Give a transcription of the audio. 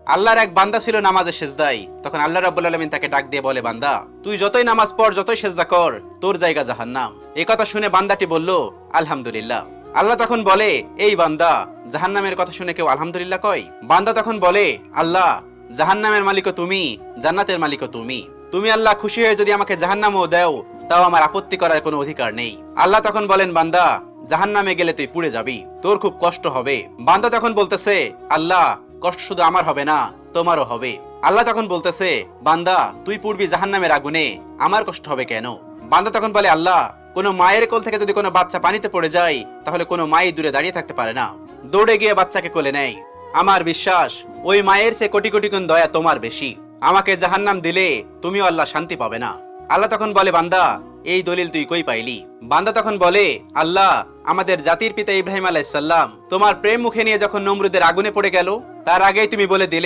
আল্লাহর এক বান্দা ছিল নামাজে সেজদায়। তখন আল্লাহ রাব্বুল আলামিন তাকে ডাক দিয়ে বলে, বান্দা তুই যতই নামাজ পড়, যতই সেজদা কর, তোর জায়গা জাহান্নাম। এই কথা শুনে বান্দাটি বলল, আলহামদুলিল্লাহ। আল্লাহ তখন বলে, এই বান্দা, জাহান্নামের কথা শুনে কেউ আলহামদুলিল্লাহ কয়? বান্দা তখন বলে, আল্লাহ, জাহান্নামের মালিকও তুমি, জান্নাতের মালিকও তুমি। তুমি আল্লাহ খুশি হয়ে যদি আমাকে জাহান্নামও দাও, তাও আমার আপত্তি করার কোনো অধিকার নেই। আল্লাহ তখন বলেন, বান্দা, জাহান্নামে গেলে তুই পুড়ে যাবি, তোর খুব কষ্ট হবে। বান্দা তখন বলতেছে, আল্লাহ, কষ্ট শুধু আমার হবে না, তোমারও হবে। আল্লাহ তখন বলতেছে, বান্দা, তুই পুড়বি জাহান্নামের আগুনে, আমার কষ্ট হবে কেন? বান্দা তখন বলে, আল্লাহ, কোনো মায়ের কোল থেকে যদি কোনো বাচ্চা পানিতে পড়ে যায়, তাহলে কোনো মাই দূরে দাঁড়িয়ে থাকতে পারে না, দৌড়ে গিয়ে বাচ্চাকে কোলে নেয়। আমার বিশ্বাস, ওই মায়ের চেয়ে কোটি কোটি গুণ দয়া তোমার বেশি। আমাকে জাহান্নাম দিলে তুমিও আল্লাহ শান্তি পাবে না। আল্লাহ তখন বলে, বান্দা, এই দলিল তুই কই পাইলি? বান্দা তখন বলে, আল্লাহ, আমাদের জাতির পিতা ইব্রাহিম আলাইহিস সালাম তোমার প্রেম মুখে নিয়ে যখন নমরুদের আগুনে পড়ে গেল, তার আগেই তুমি বলে দিলে